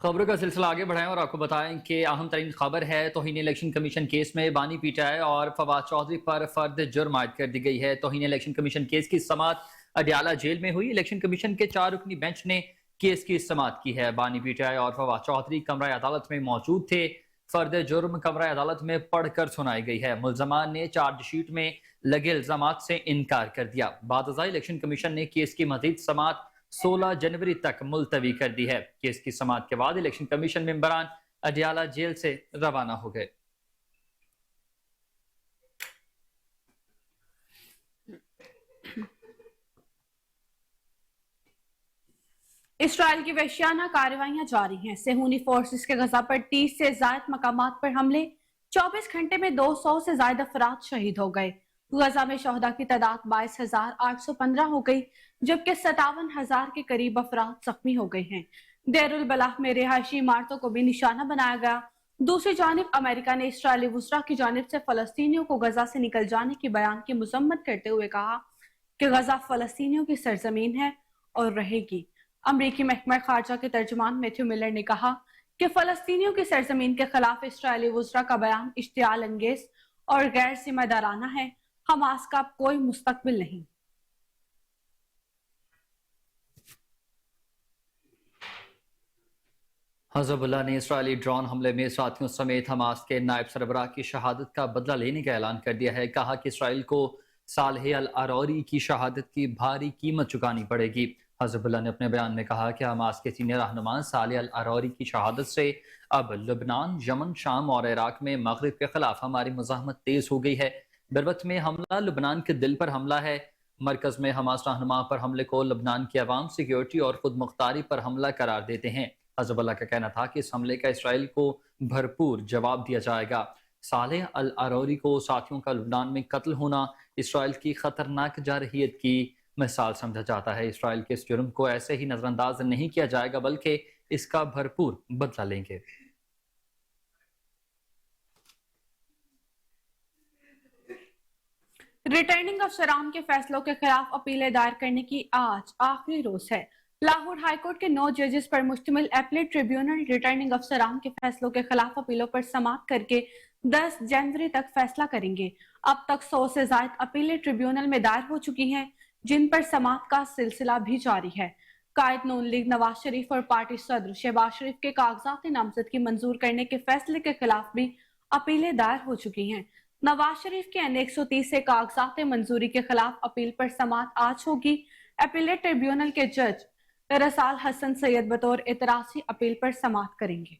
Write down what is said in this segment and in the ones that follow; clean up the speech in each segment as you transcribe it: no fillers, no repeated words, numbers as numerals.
खबरों का सिलसिला आगे बढ़ाएं और आपको बताएं कि अहम तरीन खबर है तौहीन इलेक्शन कमीशन केस में बानी पीटीआई और फवाद चौधरी पर फर्द जुर्म आयद कर दी गई है। तौहीन इलेक्शन कमीशन केस की समाअत अडयाला जेल में हुई। इलेक्शन कमीशन के 4 रुकनी बेंच ने केस की समाअत की है। बानी पीटीआई और फवाद चौधरी कमरा अदालत में मौजूद थे। फर्द जुर्म कमरा अदालत में पढ़कर सुनाई गई है। मुल्जमान ने चार्जशीट में लगे इल्जामात से इनकार कर दिया। बाद इलेक्शन कमीशन ने केस की मजीद समाअत 16 जनवरी तक मुलतवी कर दी है। केस की समाअत के बाद इलेक्शन कमीशन मेंबरान अडयाला जेल से रवाना हो गए। इसराइल की वहशियाना कार्रवाइयां जारी हैं। सेहूनी फोर्सेस के गजा पर 30 से ज्यादा मकामात पर हमले। 24 घंटे में 200 से ज्यादा अफराद शहीद हो गए। गजा में शहदा की तादाद 22,815 हो गई, जबकि 57,000 के करीब अफराद जख्मी हो गए हैं। देरुल बलाह में रिहायशी इमारतों को भी निशाना बनाया गया। दूसरी जानिब अमेरिका ने इसराइली वुज़रा की जानिब से फलस्तीनियों को गजा से निकल जाने के बयान की मजम्मत करते हुए कहा कि गजा फलस्तीनियों की सरजमीन है और रहेगी। अमरीकी महकमा खारजा के तर्जुमान मैथ्यू मिलर ने कहा कि फलस्तीनियों की सरजमीन के खिलाफ इसराइली वुज़रा का बयान इश्तियाल अंगेज और गैर जिम्मेदाराना है। हमास का कोई मुस्तकबिल नहीं। हिज़्बुल्लाह ने इसराइली ड्रोन हमले में साथियों समेत हमास के नायब सरबराह की शहादत का बदला लेने का ऐलान कर दिया है। कहा कि इसराइल को सालेह अल अरौरी की शहादत की भारी कीमत चुकानी पड़ेगी। हिज़्बुल्लाह ने अपने बयान में कहा कि हमास के सीनियर रहनुमा सालेह अल अरौरी की शहादत से अब लबनान, यमन, शाम और इराक में मगरिब के खिलाफ हमारी मुज़ाहमत तेज हो गई है। बरवत में हमला लबनान के दिल पर हमला है। मरकज में हमास रहनुमा पर हमले को लबनान की अवाम, सिक्योरिटी और खुद मुख्तारी पर हमला करार देते हैं। हिज़्बुल्लाह का कहना था कि इस हमले का इसराइल को भरपूर जवाब दिया जाएगा। सालेह अल अरौरी को साथियों का लबनान में कत्ल होना इसराइल की खतरनाक जारहियत की मिसाल समझा जाता है। इसराइल के इस जुर्म को ऐसे ही नजरअंदाज नहीं किया जाएगा, बल्कि इसका भरपूर बदला लेंगे। रिटर्निंग अफसरान के फैसलों के खिलाफ अपीलें दायर करने की आज आखिरी रोज है। लाहौर हाईकोर्ट के 9 जजेस पर मुश्तमिल एपीलेट ट्रिब्यूनल रिटर्निंग अफसरान के फैसलों के खिलाफ अपीलों पर समाअत करके 10 जनवरी तक फैसला करेंगे। अब तक 100 से ज्यादा अपीलें ट्रिब्यूनल में दायर हो चुकी हैं, जिन पर समाअत का सिलसिला भी जारी है। कायद नून लीग नवाज शरीफ और पार्टी सदर शहबाज शरीफ के कागजात नामजद की मंजूर करने के फैसले के खिलाफ भी अपीलें दायर हो चुकी हैं। नवाज शरीफ के अन्य 130 से कागजात मंजूरी के खिलाफ अपील पर समाअत आज होगी। अपीलेट ट्रिब्यूनल के जज रसाल हसन सैयद बतौर एतराजी अपील पर समाअत करेंगे।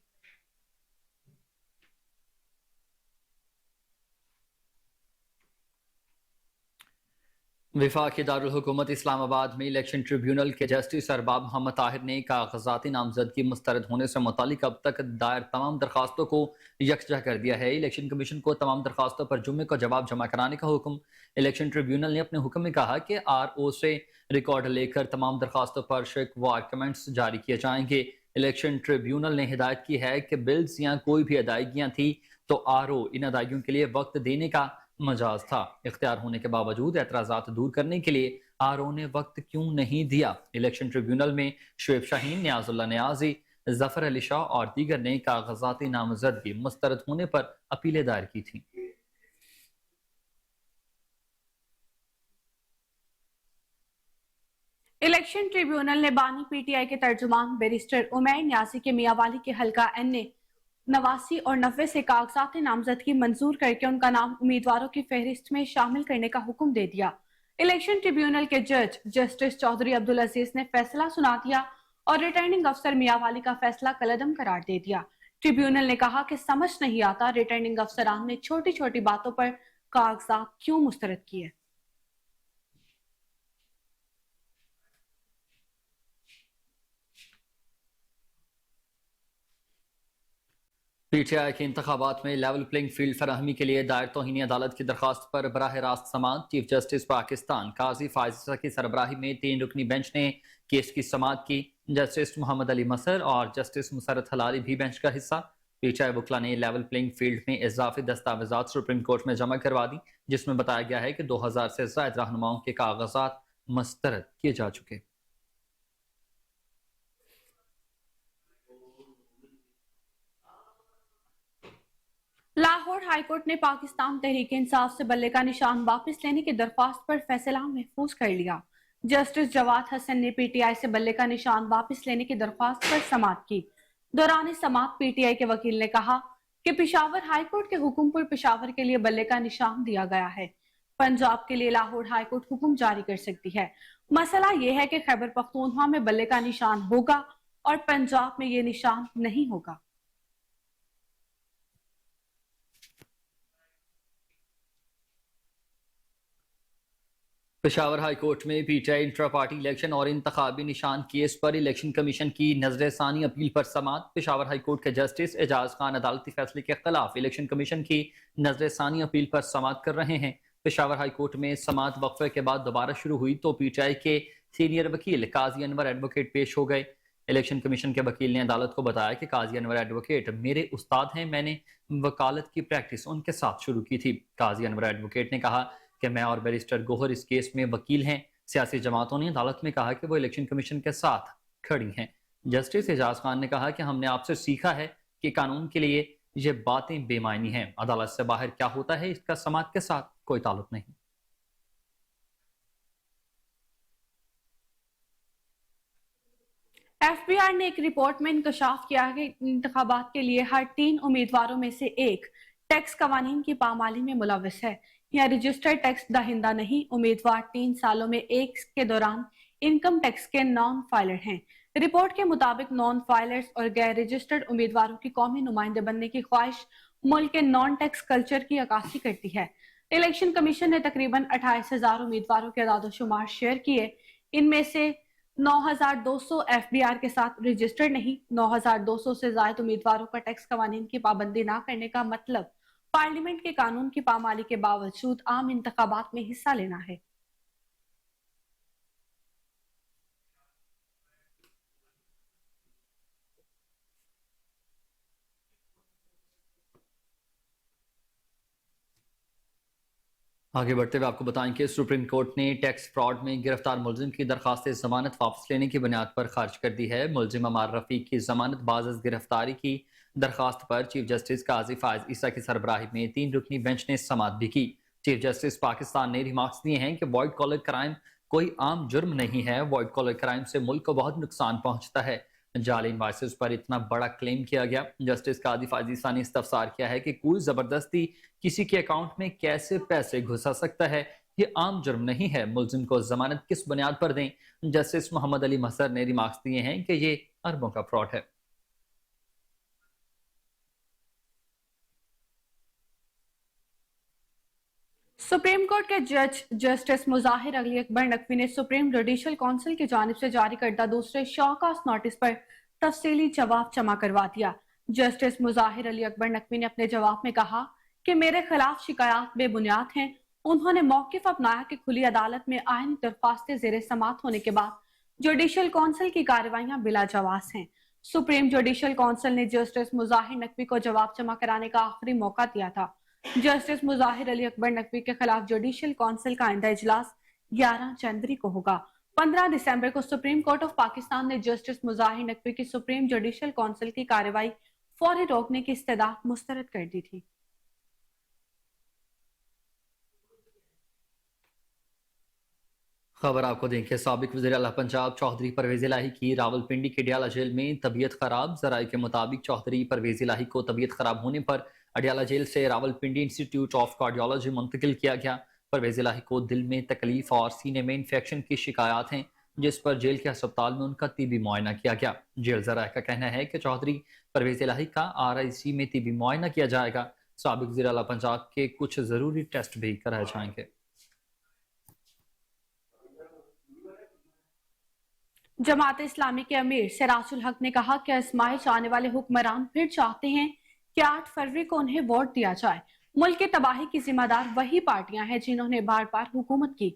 वफाकी दारुल हुकूमत इस्लामाबाद में इलेक्शन ट्रिब्यूनल के जस्टिस अरबाब मोहम्मद ताहिर ने कागजाती नामजदगी मुस्तरद होने से मुतालिक अब तक दायर तमाम दरखास्तों को यकजा कर दिया है। इलेक्शन कमीशन को तमाम दरखास्तों पर जुम्मे को जवाब जमा कराने का हुक्म। इलेक्शन ट्रिब्यूनल ने अपने हुक्म में कहा कि RO से रिकॉर्ड लेकर तमाम दरखास्तों पर शिकवा कमेंट्स जारी किए जाएंगे। इलेक्शन ट्रिब्यूनल ने हिदायत की है कि बिल्स या कोई भी अदायगियां थी तो RO इन अदायगियों के लिए वक्त देने का मजाज था। इख्तियार होने के बावजूद एतराजात दूर करने के लिए RO ने वक्त क्यों नहीं दिया। इलेक्शन ट्रिब्यूनल में शुएब शाहीन, नियाजुल्लाह नियाजी, जफर अली शाह और दीगर ने कागजाती नामजदगी मुस्तरद होने पर अपीलें दायर की थी। इलेक्शन ट्रिब्यूनल ने बानी PTI के तर्जुमान बैरिस्टर उमैर न्यासी के मियावाली के हल्का NA 89 और 90 से कागजात नामजदगी मंजूर करके उनका नाम उम्मीदवारों की फहरिस्त में शामिल करने का हुक्म दे दिया। इलेक्शन ट्रिब्यूनल के जज जस्टिस चौधरी अब्दुल अजीज ने फैसला सुना दिया और रिटर्निंग अफसर मियावाली का फैसला कलअदम करार दे दिया। ट्रिब्यूनल ने कहा कि समझ नहीं आता रिटर्निंग अफसरान ने छोटी छोटी बातों पर कागजात क्यों मुस्तरद किए। PTI के इंतखाबात में लेवल प्लेइंग फील्ड फराहमी के लिए दायर तौहीनी अदालत की दरखास्त पर बराह रास्त समाअत। चीफ जस्टिस पाकिस्तान काजी फायज़ की सरबराही में 3 रुकनी बेंच ने केस की समाअत की। जस्टिस मोहम्मद अली मसर और जस्टिस मुसरत हलाली भी बेंच का हिस्सा। PTI वकला ने लेवल प्लेइंग फील्ड में इजाफी दस्तावेजात सुप्रीम कोर्ट में जमा करवा दी, जिसमें बताया गया है कि 2000 से ज्यादा रहनुमाओं के कागजात मुस्तरद किए जा चुके। लाहौर हाईकोर्ट ने पाकिस्तान तहरीक इंसाफ से बल्ले का निशान वापस लेने की दरख्वास्त पर फैसला महफूज कर लिया। जस्टिस जवाद हसन ने पीटीआई से बल्ले का निशान वापस लेने की दरख्वास्त पर समाअत की। दौरान समाअत पीटीआई के वकील ने कहा कि पेशावर हाईकोर्ट के हुक्म पर पेशावर के लिए बल्ले का निशान दिया गया है। पंजाब के लिए लाहौर हाईकोर्ट हुक्म जारी कर सकती है। मसला यह है कि खैबर पख्तूनख्वा में बल्ले का निशान होगा और पंजाब में ये निशान नहीं होगा। पेशावर हाई कोर्ट में पीटीआई इंट्रा पार्टी इलेक्शन और इंतखाबी निशान केस पर इलेक्शन कमीशन की नजरसानी अपील पर समाअत। पेशावर हाई कोर्ट के जस्टिस एजाज खान अदालती फैसले के खिलाफ इलेक्शन कमीशन की नजरसानी अपील पर समाअत कर रहे हैं। पेशावर हाई कोर्ट में समाअत वक्फे के बाद दोबारा शुरू हुई तो पीटीआई के सीनियर वकील काजी अनवर एडवोकेट पेश हो गए। इलेक्शन कमीशन के वकील ने अदालत को बताया कि काजी अनवर एडवोकेट मेरे उस्ताद हैं, मैंने वकालत की प्रैक्टिस उनके साथ शुरू की थी। काजी अनवर एडवोकेट ने कहा कि मैं और बैरिस्टर गोहर इस केस में वकील हैं। सियासी जमातों ने अदालत में कहा कि वो इलेक्शन कमीशन के साथ खड़ी हैं। जस्टिस एजाज खान ने कहा कि हमने आपसे सीखा है कि कानून के लिए ये बातें बेमायनी हैं। अदालत से बाहर क्या होता है इसका समाज के साथ कोई ताल्लुक नहीं। एफबीआर ने एक रिपोर्ट में इंकशाफ किया कि इंतखाबात के लिए हर 3 उम्मीदवारों में से एक टैक्स कवानीन की पामाली में मुलविस है या रजिस्टर्ड टैक्स दहिंदा नहीं। उम्मीदवार 3 सालों में एक के दौरान इनकम टैक्स के नॉन फाइलर हैं। रिपोर्ट के मुताबिक नॉन फाइलर्स और गैर रजिस्टर्ड उम्मीदवारों की कौमी नुमाइंदे बनने की ख्वाहिश मुल्क के नॉन टैक्स कल्चर की अक्कासी करती है। इलेक्शन कमीशन ने तकरीबन 28,000 उम्मीदवारों के आदादोशुमार शेयर किए। इनमें से 9,200 एफबीआर के साथ रजिस्टर्ड नहीं। 9,200 से ज्यादा उम्मीदवारों का टैक्स कवानीन की पाबंदी न करने का मतलब पार्लियामेंट के कानून की पामाली के बावजूद आम इंतखाबात में हिस्सा लेना है। आगे बढ़ते हुए आपको बताएं कि सुप्रीम कोर्ट ने टैक्स फ्रॉड में गिरफ्तार मुलजिम की दरखास्त जमानत वापस लेने की बुनियाद पर खारिज कर दी है। मुलजिम अमार रफीक की जमानत बाज़ गिरफ्तारी की दरखास्त पर चीफ जस्टिस काजी फायज ईसा की सरबराही में 3 रुकनी बेंच ने समाअत भी की। चीफ जस्टिस पाकिस्तान ने रिमार्क्स दिए हैं कि वाइट कॉलर क्राइम कोई आम जुर्म नहीं है। वाइट कॉलर क्राइम से मुल्क को बहुत नुकसान पहुंचता है। जाली इनवाइसेस पर इतना बड़ा क्लेम किया गया। जस्टिस काजी फायज ईसा ने इस्तफसार किया है कि कोई जबरदस्ती किसी के अकाउंट में कैसे पैसे घुसा सकता है, ये आम जुर्म नहीं है। मुलजिम को जमानत किस बुनियाद पर दें? जस्टिस मोहम्मद अली महसर ने रिमार्क्स दिए हैं कि ये अरबों का फ्रॉड है। सुप्रीम कोर्ट के जज जस्टिस मुजाहिर अली अकबर नकवी ने सुप्रीम जुडिशल काउंसिल की जानिब से जारी करदा दूसरे शॉकास नोटिस पर तफसीली जवाब जमा करवा दिया। जस्टिस मुजाहिर अली अकबर नकवी ने अपने जवाब में कहा कि मेरे खिलाफ शिकायत बेबुनियाद हैं। उन्होंने मौकिफ अपनाया कि खुली अदालत में आईनी दरख्वास्तें ज़ेरे समाअत होने के बाद जुडिशल काउंसिल की कार्रवाइयां बिला जवाज हैं। सुप्रीम जुडिशल काउंसिल ने जस्टिस मुजाहिर नकवी को जवाब जमा कराने का आखिरी मौका दिया था। जस्टिस मुजाहिर अली अकबर नकवी के खिलाफ जुडिशल काउंसिल का आइंदा इजलास 11 जनवरी को होगा। 15 दिसंबर को सुप्रीम कोर्ट ऑफ पाकिस्तान ने जस्टिस मुजाहिर नकवी की सुप्रीम जुडिशल काउंसिल की कार्रवाई फौरी रोकने की इस्तदा मुस्तरद कर दी थी। खबर आपको दें कि साबिक वज़ीर आला पंजाब चौधरी परवेज इलाही की रावलपिंडी के अडियाला जेल में तबीयत खराब। जराये के मुताबिक चौधरी परवेज इलाही को तबीयत खराब होने पर अडियाला जेल से रावलपिंडी इंस्टीट्यूट ऑफ कार्डियोलॉजी मुंतकिल किया गया। परवेज इलाही को दिल में तकलीफ और सीने में इन्फेक्शन की शिकायत हैं, जिस पर जेल के अस्पताल में उनका तीबी मुआयना किया गया। जेल जराये का कहना है कि चौधरी परवेज इलाही का RIC में तीबी मुआयना किया जाएगा। साबिक वज़ीर आला पंजाब के कुछ जरूरी टेस्ट भी कराए जाएंगे। जमात इस्लामी के अमीर सिराजुल हक ने कहा कि आजमाइश आने वाले हुक्मरान फिर चाहते हैं कि 8 फरवरी को उन्हें वोट दिया जाए। मुल्क की तबाही की जिम्मेदार वही पार्टियां हैं जिन्होंने बार बार हुकूमत की।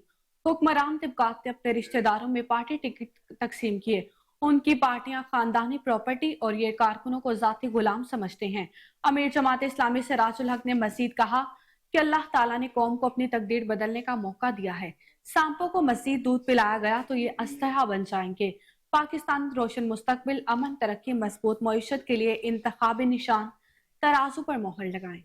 हुक्मरान तबकात ने अपने रिश्तेदारों में पार्टी टिकट तकसीम किए। उनकी पार्टियां खानदानी प्रॉपर्टी और ये कारकुनों को जाती गुलाम समझते हैं। अमीर जमात इस्लामी सिराजुल हक ने मजीद कहा कि अल्लाह ताला ने कौम को अपनी तकदीर बदलने का मौका दिया है। सांपों को मजीद दूध पिलाया गया तो ये अस्तहा बन जाएंगे। पाकिस्तान रोशन मुस्तकबिल, अमन, तरक्की, मजबूत मईशत के लिए इंतखाबी निशान तराजू पर मोहर लगाएं।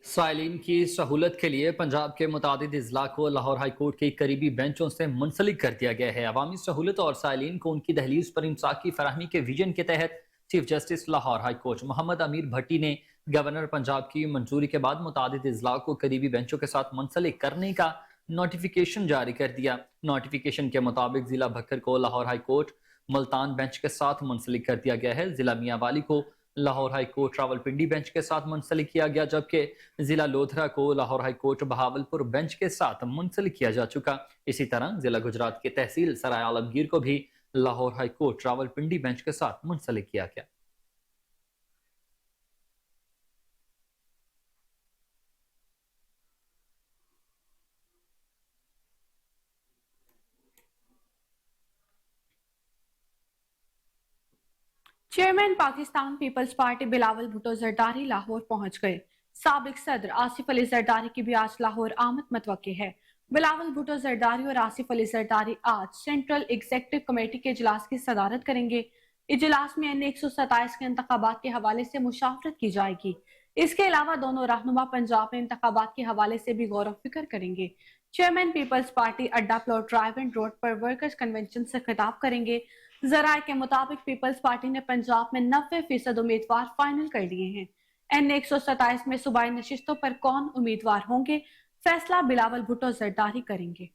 سائلین کی سہولت کے لیے پنجاب کے متعدد اضلاع کو لاہور ہائی کورٹ کے قریبی بینچوں سے منسلک کر دیا گیا ہے۔ عوامی سہولت اور سائلین کو ان کی دہلیز پر انصاف کی فراہمی کے ویژن کے تحت chief justice Lahore high court Muhammad Amir Bhatti نے گورنر پنجاب کی منظوری کے بعد متعدد اضلاع کو قریبی بینچوں کے ساتھ منسلک کرنے کا نوٹیفیکیشن جاری کر دیا۔ نوٹیفیکیشن کے مطابق ضلع بھکر کو Lahore high court Multan bench کے ساتھ منسلک کر دیا گیا ہے۔ ضلع میاں والی کو Lahore high court Rawalpindi bench کے ساتھ منسلک کیا گیا، جبکہ ضلع لودھرا کو Lahore high court Bahawalpur bench کے ساتھ منسلک کیا جا چکا۔ اسی طرح ضلع گجرات کی تحصیل سرائے عالمگیر کو بھی Lahore high court Rawalpindi bench کے ساتھ منسلک کیا گیا۔ Chairman Pakistan Peoples Party Bilawal Bhutto Zardari Lahore پہنچ گئے۔ سابق صدر آصف علی زرداری کی بھی آج لاہور آمد متوقع ہے۔ بلاول بھٹو زرداری اور آصف علی زرداری آج سینٹرل ایگزیکٹو کمیٹی کے اجلاس کی صدارت کریں گے۔ اجلاس میں N127 کے انتخابات کے حوالے سے مشاورت کی جائے گی۔ اس کے علاوہ دونوں رہنما پنجاب میں انتخابات کے حوالے سے بھی غور و فکر کریں گے۔ Chairman Peoples Party Adda plot ڈرائیو اینڈ روڈ پر ورکرز کنونشن سے خطاب کریں گے۔ ذرائع کے مطابق پیپلز پارٹی نے پنجاب میں 90% امیدوار فائنل کر لیے ہیں۔ N127 میں صوبائی نشستوں پر کون امیدوار ہوں گے، فیصلہ بلاول بھٹو زرداری کریں گے۔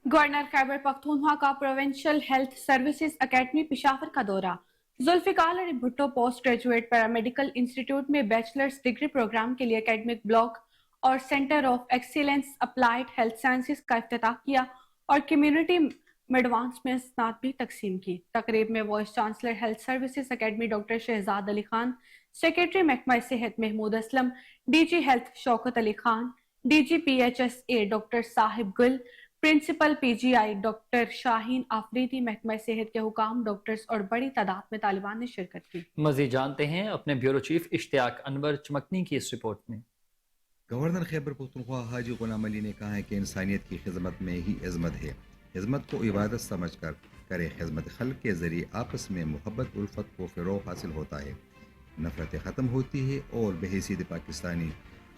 گورنر خیبر پختونخوا کا provincial health services academy Peshawar کا دورہ۔ Zulfiqar Ali Bhutto post graduate paramedical institute میں بیچلرز ڈگری پروگرام کے لیے اکیڈمک بلاک اور centre of excellence applied health sciences کا افتتاح کیا اور کمیونٹی میڈوانس میں اسناد بھی تقسیم کی۔ تقریب میں vice chancellor health services academy doctor Shahzad Ali Khan, secretary محکمہ صحت Mahmood Aslam, D G health Shaukat Ali Khan, D G P H S A doctor Sahib Gul, principal P G I doctor Shaheen Afridi, محکمہ صحت کے حکام، ڈاکٹرز اور بڑی تعداد میں طالبان نے شرکت کی۔ مزید جانتے ہیں اپنے بیورو چیف اشتیاق انور چمکنی کی اس رپورٹ میں۔ گورنر خیبر پختونخوا حاجی غلام علی نے کہا ہے کہ انسانیت کی خدمت میں ہی عظمت ہے۔ خدمت کو عبادت سمجھ کر کرے۔ خدمت خلق کے ذریعے آپس میں محبت الفت کو فروغ حاصل ہوتا ہے، نفرتیں ختم ہوتی ہے اور بحیثیت پاکستانی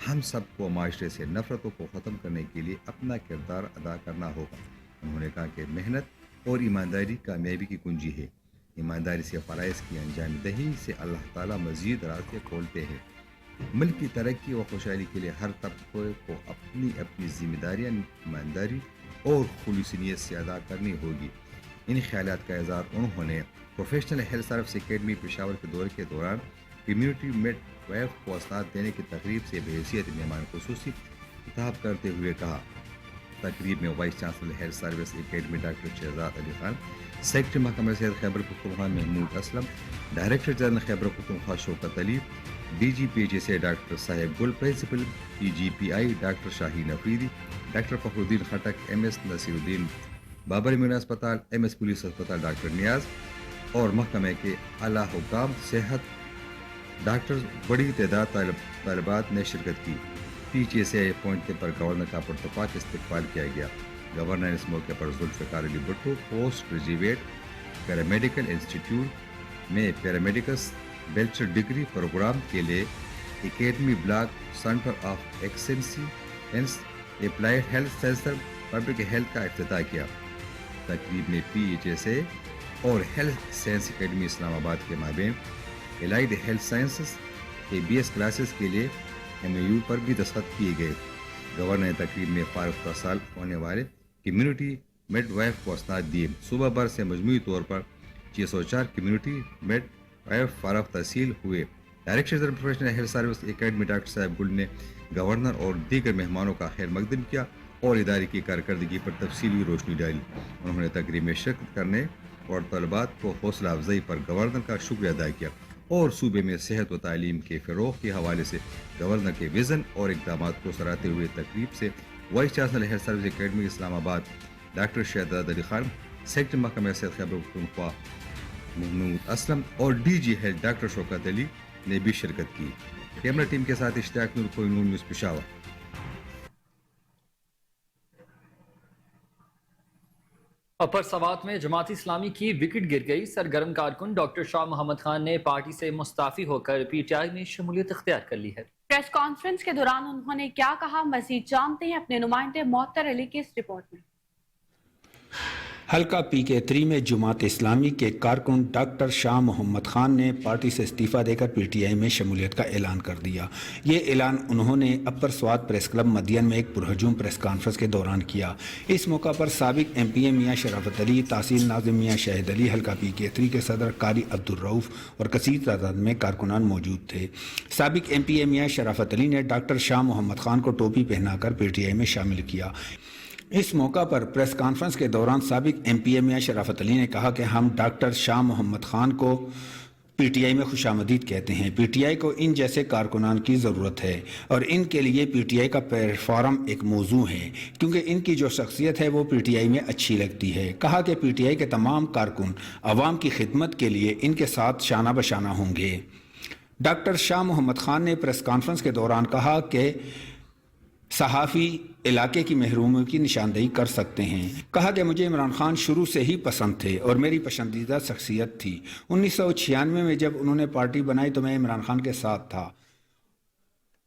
ہم سب کو معاشرے سے نفرتوں کو ختم کرنے کے لیے اپنا کردار ادا کرنا ہوگا۔ انہوں نے کہا کہ محنت اور ایمانداری کامیابی کی کنجی ہے۔ ایمانداری سے فرائض کی انجام دہی سے اللہ تعالیٰ مزید راستے کھولتے ہیں۔ ملک کی ترقی و خوشحالی کے لیے ہر طبقے کو اپنی اپنی ذمہ داریاں ایمانداری اور خلوص نیت سے ادا کرنی ہوگی۔ ان خیالات کا اظہار انہوں نے professional health service academy Peshawar کے دورے کے دوران کمیونٹی میڈ وائف کو اسناد دینے کی تقریب سے بحیثیت مہمان خصوصی خطاب کرتے ہوئے کہا۔ تقریب میں vice chancellor health service academy doctor Shahzad Ali Khan, secretary محکمہ صحت Khyber Pakhtunkhwa Mahmood Aslam, director general Khyber Pakhtunkhwa Shaukat Ali, D G P H S A doctor Sahib Gul, principal P G P I doctor Shaheen Afridi, doctor Fakhruddin Khattak, M S Naseer الدین، بابر میون اسپتال، ایم ایس پولیس اسپتال ڈاکٹر نیاز اور محکمہ کے اعلیٰ حکام صحت ڈاکٹر بڑی تعداد طالبات نے شرکت کی۔ پی جی ایس اے پہنچنے پر گورنر کا پرتپاک استقبال کیا گیا۔ گورنر نے اس موقع پر Zulfiqar Ali Bhutto post graduate paramedical institute میں پیرامیڈیکس بیچلر ڈگری پروگرام کے لیے academy block centre of excellence applied health sensor public health کا افتتاح کیا۔ تقریب میں پی ایچ ایس اے اور ہیلتھ سائنس اکیڈمی اسلام آباد کے مابین الائیڈ ہیلتھ سائنسز کے بی ایس کلاسز کے لیے ایم اے یو پر بھی دستخط کیے گئے۔ گورنر نے تقریب میں فارغ سال ہونے والے کمیونٹی میڈ وائف کو اسناد دیے۔ صوبہ بھر سے مجموعی طور پر 604 کمیونٹی میڈ وائف فارغ تحصیل ہوئے۔ Director general professional health service academy doctor Sahib گل نے گورنر اور دیگر مہمانوں کا خیر مقدم کیا اور ادارے کی کارکردگی پر تفصیلی روشنی ڈالی۔ انہوں نے تقریب میں شرکت کرنے اور طلبات کو حوصلہ افزائی پر گورنر کا شکریہ ادا کیا اور صوبے میں صحت و تعلیم کے فروغ کے حوالے سے گورنر کے وژن اور اقدامات کو سراہتے ہوئے تقریب سے vice chancellor health service academy Islamabad doctor Shahzad Ali Khan, secretary محکمہ صحت خیبر پختونخوا محمود اسلم اور D G health doctor Shaukat Ali نے بھی شرکت کی۔ کیمرہ ٹیم کے ساتھ اشتیاق نور، کوئی نور نیوز، پشاور۔ اپر سوات میں جماعت اسلامی کی وکٹ گر گئی۔ سرگرم کارکن ڈاکٹر شاہ محمد خان نے پارٹی سے مستعفی ہو کر پی ٹی آئی میں شمولیت اختیار کر لی ہے۔ پریس کانفرنس کے دوران انہوں نے کیا کہا، مزید جانتے ہیں اپنے نمائندے معطر علی کی اس رپورٹ میں۔ حلقہ پی کے 3 میں جماعت اسلامی کے کارکن ڈاکٹر شاہ محمد خان نے پارٹی سے استعفیٰ دے کر پی ٹی آئی میں شمولیت کا اعلان کر دیا۔ یہ اعلان انہوں نے اپر سوات پریس کلب مدین میں ایک پرہجوم پریس کانفرنس کے دوران کیا۔ اس موقع پر سابق ایم پی اے میاں شرافت علی، تحصیل ناظم میاں شاہد علی، حلقہ پی کے 3 کے صدر قاری عبدالرؤف اور کثیر تعداد میں کارکنان موجود تھے۔ سابق ایم پی اے میاں شرافت علی نے ڈاکٹر شاہ محمد خان کو ٹوپی پہنا کر پی ٹی آئی میں شامل کیا۔ اس موقع پر پریس کانفرنس کے دوران سابق ایم پی اے میاں شرافت علی نے کہا کہ ہم ڈاکٹر شاہ محمد خان کو پی ٹی آئی میں خوش آمدید کہتے ہیں۔ پی ٹی آئی کو ان جیسے کارکنان کی ضرورت ہے اور ان کے لیے پی ٹی آئی کا پلیٹ فارم ایک موضوع ہے، کیونکہ ان کی جو شخصیت ہے وہ پی ٹی آئی میں اچھی لگتی ہے۔ کہا کہ پی ٹی آئی کے تمام کارکن عوام کی خدمت کے لیے ان کے ساتھ شانہ بشانہ ہوں گے۔ ڈاکٹر شاہ محمد خان نے پریس کانفرنس کے دوران کہا کہ صحافی علاقے کی محرومیوں کی نشاندہی کر سکتے ہیں۔ کہا کہ مجھے عمران خان شروع سے ہی پسند تھے اور میری پسندیدہ شخصیت تھی۔ 1996 میں جب انہوں نے پارٹی بنائی تو میں عمران خان کے ساتھ تھا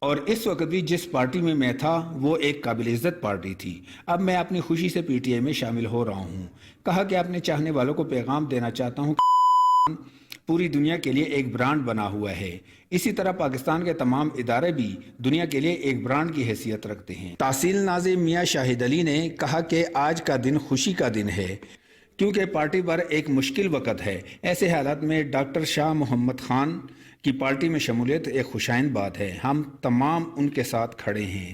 اور اس وقت بھی جس پارٹی میں میں تھا وہ ایک قابل عزت پارٹی تھی۔ اب میں اپنی خوشی سے پی ٹی آئی میں شامل ہو رہا ہوں۔ کہا کہ اپنے چاہنے والوں کو پیغام دینا چاہتا ہوں کہ پوری دنیا کے لیے ایک برانڈ بنا ہوا ہے۔ اسی طرح پاکستان کے تمام ادارے بھی دنیا کے لیے ایک برانڈ کی حیثیت رکھتے ہیں۔ تحصیل ناظم میاں شاہد علی نے کہا کہ آج کا دن خوشی کا دن ہے کیونکہ پارٹی پر ایک مشکل وقت ہے۔ ایسے حالات میں ڈاکٹر شاہ محمد خان کی پارٹی میں شمولیت ایک خوشائند بات ہے۔ ہم تمام ان کے ساتھ کھڑے ہیں۔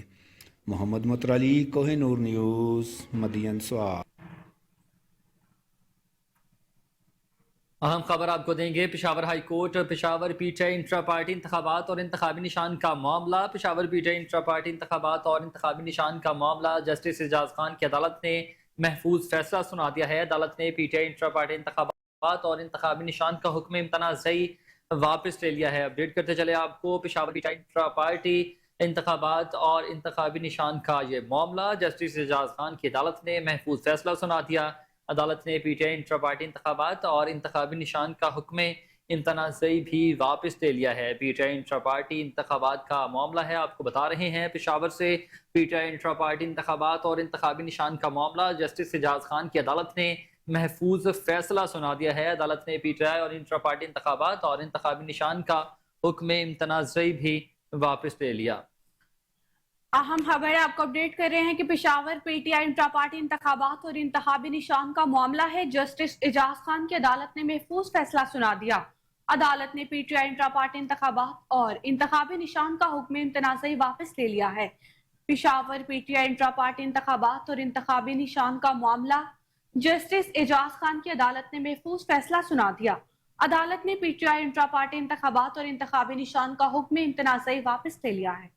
محمد معطر علی، کوہ نور نیوز، مدین سوات۔ اہم خبر آپ کو دیں گے۔ Peshawar high court Peshawar P T I intra party انتخابات اور انتخابی نشان کا معاملہ۔ Peshawar P T I intra party انتخابات اور انتخابی نشان کا معاملہ جسٹس اعجاز خان کی عدالت نے محفوظ فیصلہ سنا دیا ہے۔ عدالت نے P T I intra party انتخابات اور انتخابی نشان کا حکم امتنازعی واپس لے لیا ہے۔ اپڈیٹ کرتے چلے آپ کو۔ Peshawar P T I intra party انتخابات اور انتخابی نشان کا یہ معاملہ جسٹس اعجاز خان کی عدالت نے محفوظ فیصلہ سنا دیا۔ عدالت نے P T I intra party انتخابات اور انتخابی نشان کا حکم امتنازعی بھی واپس لے لیا ہے۔ P T I intra party انتخابات کا معاملہ ہے، آپ کو بتا رہے ہیں پشاور سے۔ P T I intra party انتخابات اور انتخابی نشان کا معاملہ جسٹس اعجاز خان کی عدالت نے محفوظ فیصلہ سنا دیا ہے۔ عدالت نے پی ٹی آئی اور انٹرا پارٹی انتخابات اور انتخابی نشان کا حکم امتنازعی بھی واپس لے لیا۔ اہم خبر آپ کو اپڈیٹ کر رہے ہیں کہ Peshawar P T I intra party انتخابات اور انتخابی نشان کا معاملہ ہے۔ جسٹس اعجاز خان کی عدالت نے محفوظ فیصلہ سنا دیا۔ عدالت نے P T I intra party انتخابات اور انتخابی نشان کا حکم امتنازعی واپس لے لیا ہے۔ Peshawar P T I intra party انتخابات اور انتخابی نشان کا معاملہ جسٹس اعجاز خان کی عدالت نے محفوظ فیصلہ سنا دیا۔ عدالت نے P T I intra party انتخابات اور انتخابی نشان کا حکم امتنازعی واپس لے لیا ہے۔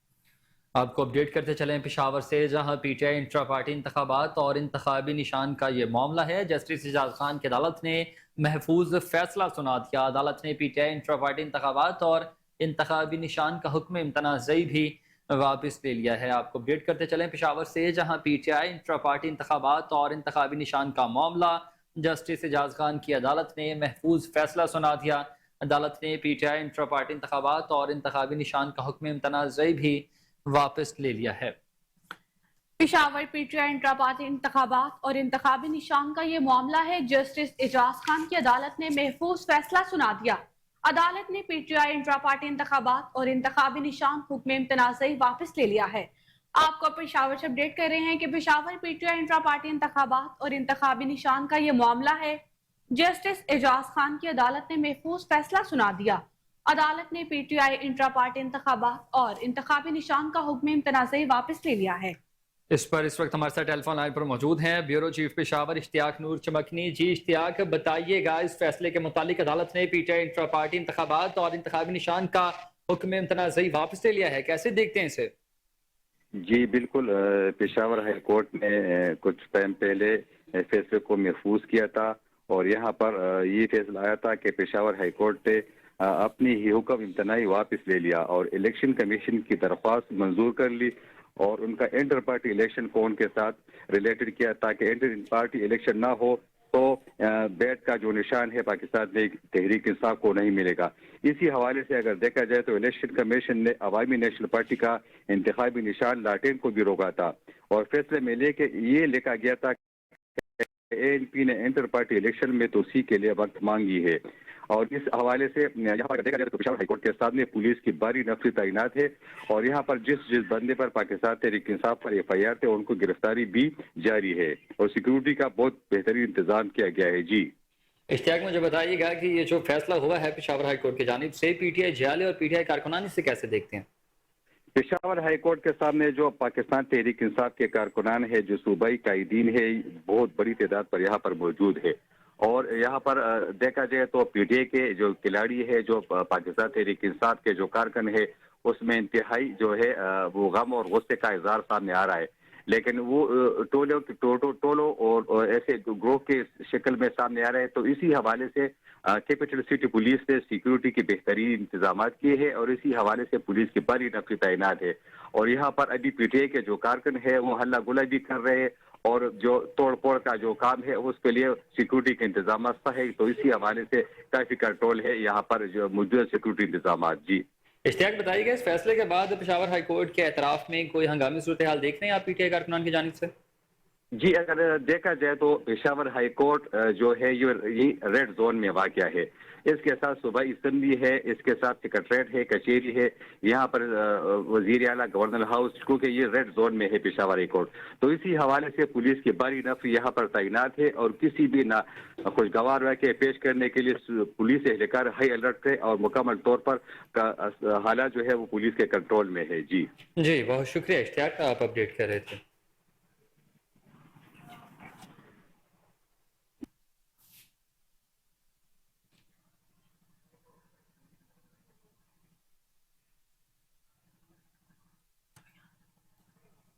آپ کو اپڈیٹ کرتے چلیں پشاور سے، جہاں P T I intra party انتخابات اور انتخابی نشان کا یہ معاملہ ہے۔ جسٹس اعجاز خان کی عدالت نے محفوظ فیصلہ سنا دیا۔ عدالت نے P T I intra party انتخابات اور انتخابی نشان کا حکم امتنازعی بھی واپس لے لیا ہے۔ آپ کو اپڈیٹ کرتے چلیں پشاور سے، جہاں P T I intra party انتخابات اور انتخابی نشان کا معاملہ جسٹس اعجاز خان کی عدالت نے محفوظ فیصلہ سنا دیا۔ عدالت نے P T I intra party انتخابات اور انتخابی نشان کا حکم امتنازعی بھی واپس لے لیا ہے۔ Peshawar P T I intra party انتخابات اور انتخابی نشان کا یہ معاملہ ہے۔ جسٹس اعجاز خان کی عدالت نے محفوظ فیصلہ سنا دیا۔ عدالت نے P T I intra party انتخابات اور انتخابی نشان حکم امتنازعی واپس لے لیا ہے۔ آپ کو پشاور سے اپڈیٹ کر رہے ہیں کہ Peshawar P T I intra party انتخابات اور انتخابی نشان کا یہ معاملہ ہے۔ جسٹس اعجاز خان کی عدالت نے محفوظ فیصلہ سنا دیا۔ عدالت نے P T I intra party انتخابات اور انتخابی نشان کا حکم امتنازعی واپس لے لیا ہے۔ इस पर इस वक्त हमारे साथ टेलीफोन लाइन पर मौजूद हैं ब्यूरो चीफ पेशावर इश्तियाक नूर चमकनी। जी इश्तियाक, बताइएगा इस फैसले के मुतालिक अदालत ने पीटीआई इंट्रा पार्टी इंतखाबात और इंतखाबी निशान का हुक्म मुतनाज़ई वापस ले लिया है, कैसे देखते हैं इसे? जी बिल्कुल, पेशावर हाई कोर्ट ने कुछ टाइम पहले फैसले को महफूज किया था और यहाँ पर ये फैसला आया था कि पेशावर हाई कोर्ट ने अपनी ही हुक्म इम्तनाई वापस ले लिया और इलेक्शन कमीशन की दरख्वास्त मंजूर कर ली और उनका इंटर पार्टी इलेक्शन को उनके साथ रिलेटेड किया ताकि इंटर पार्टी इलेक्शन ना हो तो बैट का जो निशान है पाकिस्तान में तहरीक इंसाफ को नहीं मिलेगा। इसी हवाले से अगर देखा जाए तो इलेक्शन कमीशन ने अवामी नेशनल पार्टी का इंतखाबी निशान लाटेन को भी रोका था और फैसले में लेके ये लिखा गया था एएनपी ने इंटर पार्टी इलेक्शन में तोसी के लिए वक्त मांगी है और इस हवाले से यहाँ पर देखा जाए तो पेशावर हाईकोर्ट के सामने पुलिस की भारी नफरी तैनात है और यहाँ पर जिस बंदे पर पाकिस्तान तहरीक इंसाफ पर एफआईआर थे उनको गिरफ्तारी भी जारी है और सिक्योरिटी का बहुत बेहतरीन इंतजाम किया गया है। जी इश्तियाक, मुझे बताइएगा कि ये जो फैसला हुआ है पेशावर हाईकोर्ट की जानिब से, पीटीआई जियाले और पीटीआई कारकुनान इसे कैसे देखते हैं? पेशावर हाईकोर्ट के सामने जो पाकिस्तान तहरीक इंसाफ के कारकुनान है, जो सूबाई कायदीन है, बहुत बड़ी तादाद पर यहाँ पर मौजूद है और यहाँ पर देखा जाए तो पीटीआई के जो खिलाड़ी है, जो पाकिस्तान तहरीक इंसाफ के जो कारकुन है, उसमें इंतहाई जो है वो गम और गुस्से का इजहार सामने आ रहा है, लेकिन वो टोलो और ऐसे ग्रोह के शक्ल में सामने आ रहे हैं। तो इसी हवाले से कैपिटल सिटी पुलिस ने सिक्योरिटी के बेहतरीन इंतजाम किए हैं और इसी हवाले से पुलिस की बड़ी नफरी तैनात है और यहाँ पर अभी पीटीआई के जो कारकुन है वो हल्ला गुला भी कर रहे हैं और जो तोड़ फोड़ का जो काम है उसके लिए सिक्योरिटी के इंतजाम है। तो इसी हवाले से काफी कंट्रोल है यहाँ पर जो मौजूद सिक्योरिटी इंतजाम। जी इश्तियाक, बताइएगा इस फैसले के बाद पेशावर हाईकोर्ट के एतराफ में कोई हंगामी सूरत हाल देख रहे हैं आप पीटीआई कारकुनान की जानिब से? जी, अगर देखा जाए तो पेशावर हाई कोर्ट जो है ये रेड जोन में वाक़या है। इसके साथ सूबाई असेंबली है, इसके साथ सेक्रेटरीट है, कचेरी है, यहाँ पर वजीर आला गवर्नर हाउस, क्योंकि ये रेड जोन में है पेशावर हाई कोर्ट। तो इसी हवाले से पुलिस की बड़ी नफरी यहाँ पर तैनात है और किसी भी ना खुशगवार वाक़े पेश करने के लिए पुलिस एहलकार हाई अलर्ट है और मुकम्मल तौर पर हालात जो है वो पुलिस के कंट्रोल में है। जी बहुत शुक्रिया इश्तियाक, आप अपडेट कर रहे थे।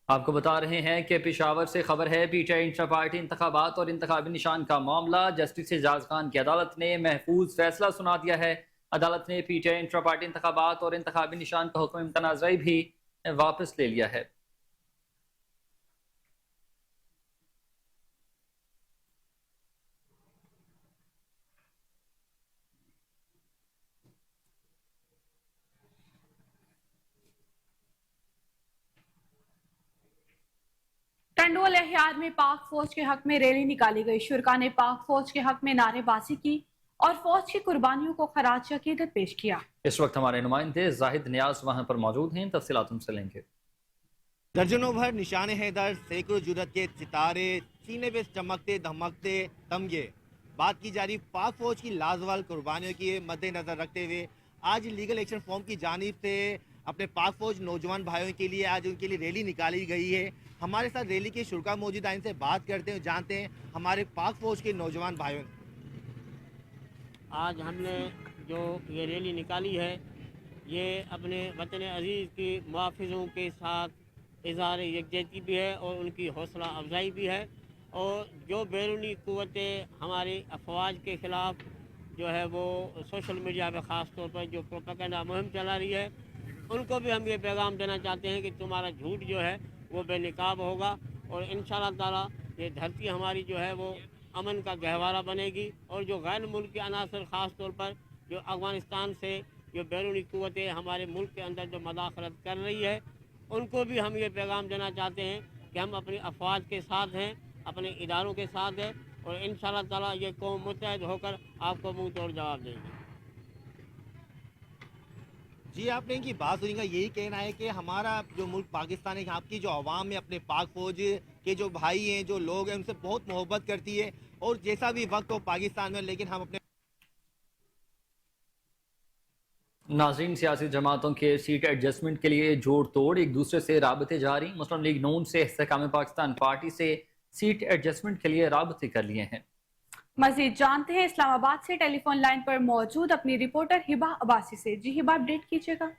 आपको बता रहे हैं कि पेशावर से खबर है, पीटीआई इंट्रा पार्टी इंतखाबात और इंतखाबी निशान का मामला जस्टिस एजाज खान की अदालत ने महफूज फैसला सुना दिया है। अदालत ने पीटीआई इंट्रा पार्टी इंतखाबात और इंतखाबी निशान का हुक्म मुतनाज़ई भी वापस ले लिया है। टंडोल एहतियात में पाक फौज के हक में रैली निकाली गई। शुरका ने पाक फौज के हक में नारेबाजी की और फौज की कुर्बानियों को खराज अकीदत पेश किया। इस वक्त हमारे नुमाइंदे जाहिद नियाज वहां पर मौजूद हैं, तफसीलात उनसे लेंगे। दर्जनों भर निशान हैदर, सैकड़ों जुरत के सितारे, सीने पे चमकते धमकते तमगे। बात की जा रही पाक फौज की लाजवाल कुर्बानियों की मद्देनजर रखते हुए आज लीगल एक्शन फॉर्म की जानिब से अपने पाक फौज नौजवान भाइयों के लिए आज उनके लिए रैली निकाली गई है। हमारे साथ रैली के शुरा मौजूद हैं, इनसे बात करते हैं, जानते हैं हमारे पाक फौज के नौजवान भाइयों। आज हमने जो ये रैली निकाली है ये अपने वतन अजीज़ की मुआफ़िज़ों के साथ इज़हार यकजहती भी है और उनकी हौसला अफजाई भी है और जो बैरूनी क़ुव्वतें हमारी अफवाज के ख़िलाफ़ जो है वो सोशल मीडिया पर ख़ास तौर पर जो प्रोपेगेंडा मुहिम चला रही है उनको भी हम ये पैगाम देना चाहते हैं कि तुम्हारा झूठ जो है वो बेनकाब होगा और इंशाअल्लाह ताला ये धरती हमारी जो है वो अमन का गहवारा बनेगी और जो गैर मुल्की अनासर ख़ास तौर पर जो अफ़गानिस्तान से जो बैरूनी क़ुव्वतें हमारे मुल्क के अंदर जो मदाखलत कर रही है उनको भी हम ये पैगाम देना चाहते हैं कि हम अपनी अफवाज के साथ हैं, अपने इदारों के साथ हैं और इंशाअल्लाह ताला ये कौम मुत्तहद होकर आपको मुँह तोड़ जवाब देगी। जी, आपने इनकी बात सुनी, यही कहना है कि हमारा जो मुल्क पाकिस्तान है, यहाँ की जो आवाम है अपने पाक फौज के जो भाई हैं, जो लोग हैं, उनसे बहुत मोहब्बत करती है और जैसा भी वक्त हो पाकिस्तान में, लेकिन हम अपने नाज़रीन, सियासी जमातों के सीट एडजस्टमेंट के लिए जोड़ तोड़, एक दूसरे से राबते जारी। मुस्लिम लीग नून से इस्तेहकाम पाकिस्तान पार्टी से सीट एडजस्टमेंट के लिए राबते कर लिए हैं। मजीद जानते हैं इस्लामाबाद से टेलीफोन लाइन पर मौजूद अपनी रिपोर्टर हिबा अब्बासी से। जी हिबा, अपडेट कीजिएगा।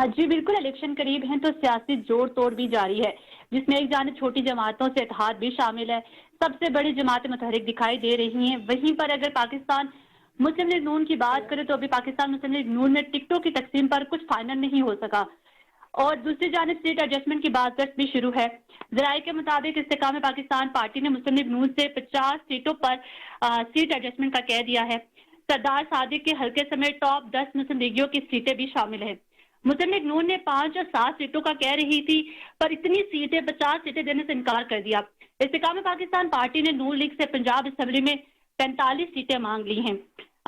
जी बिल्कुल, इलेक्शन करीब हैं तो सियासी जोड़ तोड़ भी जारी है, जिसमें एक जानिब छोटी जमातों से इत्तेहाद भी शामिल है। सबसे बड़ी जमातें मुतहरिक दिखाई दे रही हैं। वहीं पर अगर पाकिस्तान मुस्लिम लीग नून की बात करें तो अभी पाकिस्तान मुस्लिम लीग नून में टिकटों की तकसीम पर कुछ फाइनल नहीं हो सका, और दूसरी जानिब सीट एडजस्टमेंट की बात भी शुरू है। जराये के मुताबिक इस्तेहकाम पाकिस्तान पार्टी ने मुस्लिम लीग नून से 50 सीटों पर सीट एडजस्टमेंट का कह दिया है। सरदार सादिक के हल्के समेत टॉप 10 मुस्लिम लीगियों की सीटें भी शामिल है। मुस्लिम लीग नून ने 5 और 7 सीटों का कह रही थी, पर इतनी सीटें 50 सीटें देने से इनकार कर दिया। इस्तेहकाम पाकिस्तान पार्टी ने नून लीग से पंजाब असेंबली में 45 सीटें मांग ली हैं।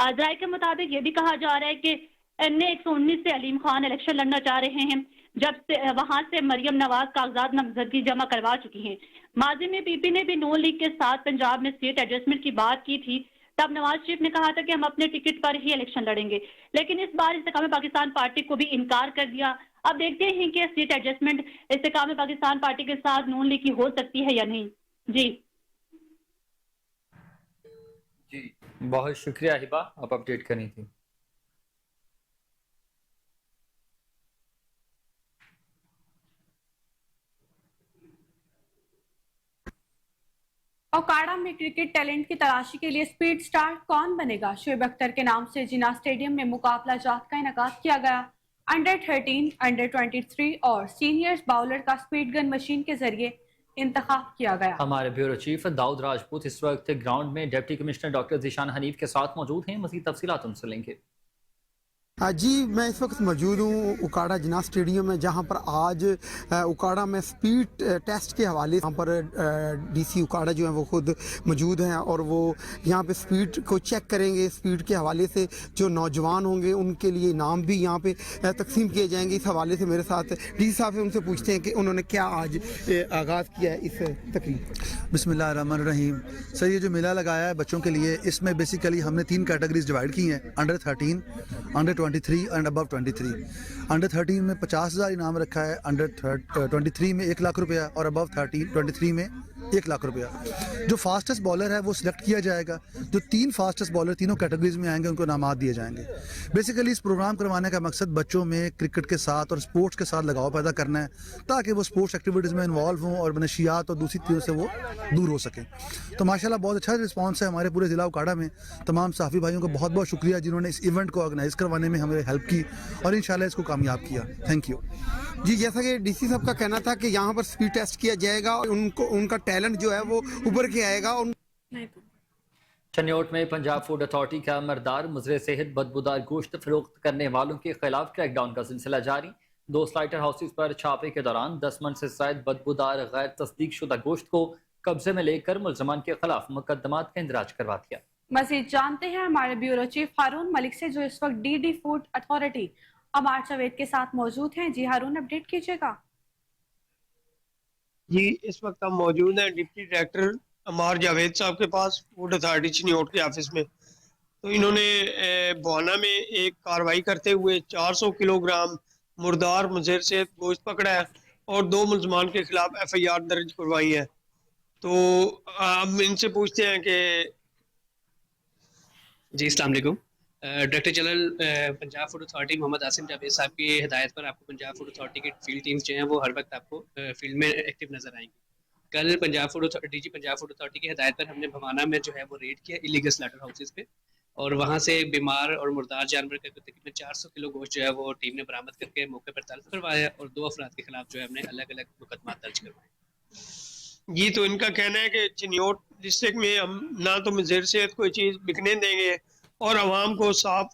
जराये के मुताबिक ये भी कहा जा रहा है कि NA 119 से अलीम खान इलेक्शन लड़ना चाह रहे हैं, जब से वहां से मरियम नवाज कागजात नामजदगी जमा करवा चुकी हैं। माजी में PP ने भी नून लीग के साथ पंजाब में सीट एडजस्टमेंट की बात की थी, तब नवाज शरीफ ने कहा था कि हम अपने टिकट पर ही इलेक्शन लड़ेंगे, लेकिन इस बार इस्तेहकाम पाकिस्तान पार्टी को भी इनकार कर दिया। अब देखते हैं कि सीट एडजस्टमेंट इस्तेहकाम पाकिस्तान पार्टी के साथ नून लीग की हो सकती है या नहीं। जी बहुत शुक्रिया हिबा, आप अपडेट करनी थी। ओकाड़ा में क्रिकेट टैलेंट की तलाशी के लिए स्पीड स्टार कौन बनेगा? शोएब अख्तर के नाम से जिन्ना स्टेडियम में मुकाबला जात का इनेकाद किया गया। अंडर 13, अंडर 23 और सीनियर्स बाउलर का स्पीड गन मशीन के जरिए इंतखाब किया गया। हमारे ब्यूरो चीफ दाऊद राजपूत इस वक्त ग्राउंड में deputy commissioner doctor Zeeshan Hanif के साथ मौजूद हैं। मज़ीद तफसीलात उनसे लेंगे। जी, मैं इस वक्त मौजूद हूँ उकाड़ा जिन्ना स्टेडियम में, जहाँ पर आज उकाड़ा में स्पीड टेस्ट के हवाले से यहाँ पर DC उकाड़ा जो है वो खुद मौजूद हैं, और वो यहाँ पे स्पीड को चेक करेंगे। स्पीड के हवाले से जो नौजवान होंगे उनके लिए इनाम भी यहाँ पे तकसीम किए जाएंगे। इस हवाले से मेरे साथ DC साहब से उनसे पूछते हैं कि उन्होंने क्या आज आगाज़ किया है इस तकरीब। बिस्मिल्लाहिर्रहमानिर्रहीम। सर, ये जो मेला लगाया है बच्चों के लिए, इसमें बेसिकली हमने 3 कैटेगरीज डिवाइड की हैं, under 13, under 23 and above 23। Under 13 में 50,000 इनाम रखा है, अंडर 23 में 1 लाख रुपया और अबव 23 में 1 लाख रुपया। जो फास्टेस्ट बॉलर है वो सिलेक्ट किया जाएगा। जो 3 फास्टेस्ट बॉलर तीनों कैटेगरीज में आएंगे उनको इनामात दिए जाएंगे। बेसिकली इस प्रोग्राम करवाने का मकसद बच्चों में क्रिकेट के साथ और स्पोर्ट्स के साथ लगाव पैदा करना है, ताकि वो स्पोर्ट्स एक्टिविटीज़ में इन्वॉल्व हों और नशियात और दूसरी चीज़ों से वो दूर हो सकें। तो माशाल्लाह बहुत अच्छा रिस्पॉन्स है हमारे पूरे ज़िला उकाड़ा में। तमाम सहाफ़ी भाइयों को बहुत बहुत शुक्रिया जिन्होंने इस इवेंट को ऑर्गेनाइज़ करवाने में हमें हेल्प की और इंशाल्लाह इसको कामयाब किया। थैंक यू जी, जैसा कि DC साहब का कहना था कि यहाँ पर स्पीड टेस्ट किया जाएगा और उनका टैलेंट जो है वो उभर के आएगा। शनियोट में पंजाब फूड अथॉरिटी का मरदार मुजरे सेहत बदबूदार गोश्त फरोख्त करने वालों के खिलाफ क्रैकडाउन का सिलसिला जारी। 2 स्लाइटर हाउसेज पर छापे के दौरान 10 मन से ज्यादा बदबूदार गैर तस्दीक शुदा गोश्त को कब्जे में लेकर मुलजमान के खिलाफ मुकदमात का इंदराज करवा दिया। मजीद जानते हैं हमारे ब्यूरो चीफ हारून मलिक से, जो इस वक्त DD फूड अथॉरिटी अमार जावेद के साथ मौजूद हैं। जी हारून, अपडेट कीजिएगा। जी, इस वक्त हम मौजूद हैं डिप्टी डायरेक्टर अमार जावेद साहब के पास, फूड अथॉरिटी चिन्योट के ऑफिस में। तो इन्होंने बुआना में एक कार्रवाई करते हुए 400 किलोग्राम मुर्दार मुज़र से गोश्त पकड़ा है और 2 मुलजमान के खिलाफ FIR दर्ज करवाई है। तो अब इनसे पूछते हैं कि जी अस्सलाम वालेकुम। Director general Punjab Food Authority Mohammad Asim Javed साहब की हिदायत पर आपको पंजाब फूड अथॉरिटी की फील्ड टीम्स जो हैं वो हर वक्त आपको फील्ड में एक्टिव नज़र आएंगी। कल Punjab Food authority Punjab Food Authority की हिदायत पर हमने भवाना में जो है वो रेड किया इलीगल स्लॉटर हाउसेज पे, और वहाँ से बीमार और मुर्दार जानवर का तकरीबन 400 किलो गोश्त जो है वो टीम ने बरामद करके मौके पर तलब करवाया और 2 अफराद के खिलाफ जो है हमने अलग अलग मुकदमा दर्ज करवाए। जी, तो इनका कहना है कि चिन्योट डिस्ट्रिक्ट में हम ना तो मुज़र सेहत कोई चीज़ बिकने देंगे और आवाम को साफ।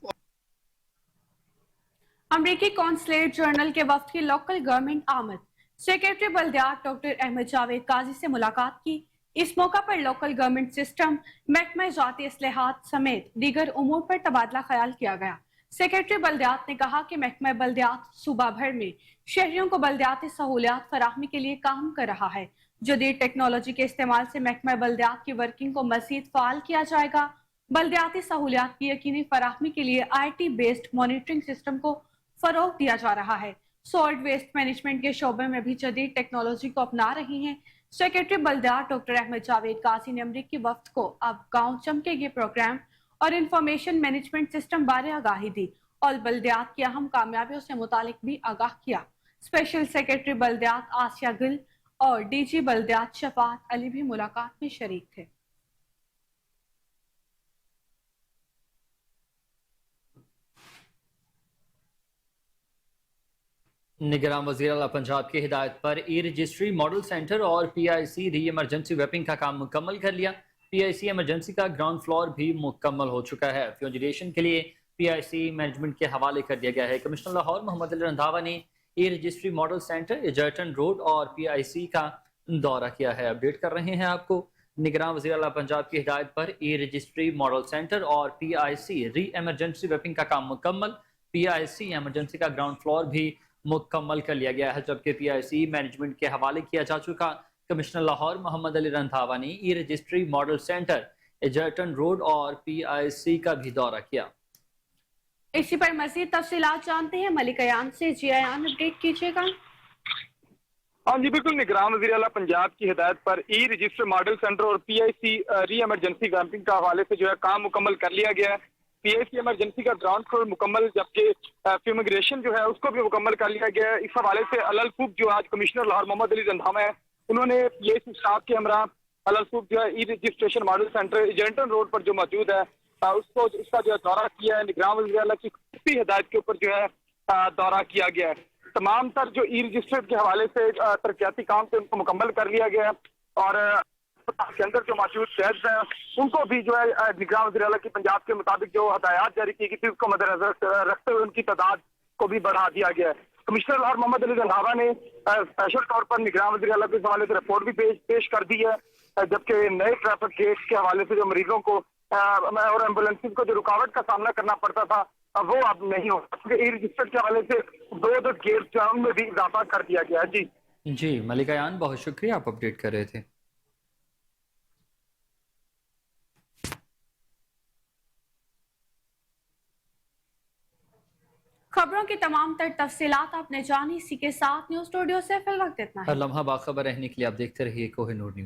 अमरीकी कॉन्सुलेट जनरल के वफ्द की लोकल गवर्नमेंट आमद। सेक्रेटरी बल्दियात डॉक्टर अहमद जावेद काजी से मुलाकात की। इस मौका पर लोकल गवर्नमेंट सिस्टम, महकमा ज़ाती इस्लाहात समेत दीगर उमूर पर तबादला ख्याल किया गया। सेक्रेटरी बल्दियात ने कहा कि महकमा बल्दियात सूबा भर में शहरियों को बल्दियाती सहूलियात फराहमी के लिए काम कर रहा है। जदीद टेक्नोलॉजी के इस्तेमाल से महकमा बल्दियात की वर्किंग को मजीद फाल किया जाएगा बल्दियाती सहूलियात की यकीनी फराहमी के लिए IT बेस्ड मॉनिटरिंग सिस्टम को फरोग दिया जा रहा है। सॉल्ट वेस्ट मैनेजमेंट के शोबे में भी जदीद टेक्नोलॉजी को अपना रही हैं। सेक्रेटरी बल्दियात डॉक्टर अहमद जावेद काजी ने अमरीकी वफ्द को अब गाँव चमकेगे प्रोग्राम और इंफॉर्मेशन मैनेजमेंट सिस्टम बारे आगाही दी और बल्दियात की अहम कामयाबियों से मुतालिक भी आगाह किया। स्पेशल सेक्रेटरी बल्दियात आसिया गिल और DG बल्दियात शफात अली भी मुलाकात में शरीक थे। निगरान वज़ीर आला पंजाब की हिदायत पर ई-रजिस्ट्री मॉडल सेंटर और PIC री इमरजेंसी वेपिंग का काम मुकम्मल कर लिया। PIC इमरजेंसी का ग्राउंड फ्लोर भी मुकम्मल हो चुका है। फ्यूजिलेशन के लिए PIC मैनेजमेंट के हवाले कर दिया गया है। कमिश्नर लाहौर मोहम्मद अली रंधावा ने ई-रजिस्ट्री मॉडल सेंटर, एजर्टन रोड और PIC का दौरा किया है। अपडेट कर रहे हैं आपको। निगरान वज़ीर आला पंजाब की हिदायत पर ई-रजिस्ट्री मॉडल सेंटर और PIC री इमरजेंसी वेपिंग का काम मुकम्मल। PIC इमरजेंसी का ग्राउंड फ्लोर भी मुकम्मल कर लिया गया है, जबकि PIC मैनेजमेंट के हवाले किया जा चुका। कमिश्नर लाहौर मोहम्मद अली रंधावा ने ई-रजिस्ट्री मॉडल सेंटर, एजर्टन रोड और PIC का भी दौरा किया। इसी पर मजीद तफसीलात जानते हैं मलिक अयान से। जी अयान, अपडेट कीजिएगा। हाँ जी बिल्कुल, निगरान वज़ीर आला पंजाब की हिदायत पर ई-रजिस्टर मॉडल सेंटर और PIC री इमरजेंसी वैपिंग का हवाले से जो है काम मुकम्मल कर लिया गया है। PIC इमरजेंसी का ग्राउंड फ्लोर मुकम्मल, जबकि फ्यूमिगेशन जो है उसको भी मुकम्मल कर लिया गया है। इस हवाले से अलल सूब जो आज कमिश्नर लाहौर मोहम्मद अली रंधावा है, उन्होंने PIC स्टाफ के हमरा अलल सूब जो है ई रजिस्ट्रेशन मॉडल सेंटर एजेंटन रोड पर जो मौजूद है उसको इसका जो है दौरा किया है। निगरान वज़ीर आला की खुफी हिदायत के ऊपर जो है दौरा किया गया है। तमाम तर जो ई रजिस्टर्ड के हवाले से तरक्याती काम थे उनको मुकम्मल कर लिया गया है और के अंदर जो मौजूद शहर हैं उनको भी जो है निगरान वज़ीर आला की पंजाब के मुताबिक जो हदायत जारी की गई थी उसको मद्देनजर रखते हुए उनकी तादाद को भी बढ़ा दिया गया है। कमिश्नर लाहौर मोहम्मद अली रंधावा ने स्पेशल तौर पर निगरान वज़ीर आला के हवाले से रिपोर्ट भी पेश कर दी है, जबकि नए ट्रैफिक गेट्स के हवाले से जो मरीजों को और एम्बुलेंस को जो रुकावट का सामना करना पड़ता था वो अब नहीं हो, ई रजिस्टर्ड के हवाले से दो गेट्स जो उनमें भी इजाफा कर दिया गया है। जी मलिक अयान, बहुत शुक्रिया, आप अपडेट कर रहे थे। खबरों की तमाम तर तफसीलात आपने जानी। इसी के साथ न्यूज़ स्टूडियो से फिलहाल इतना है। हर लम्हा बाखबर रहने के लिए आप देखते रहिए कोहिनूर न्यूज़।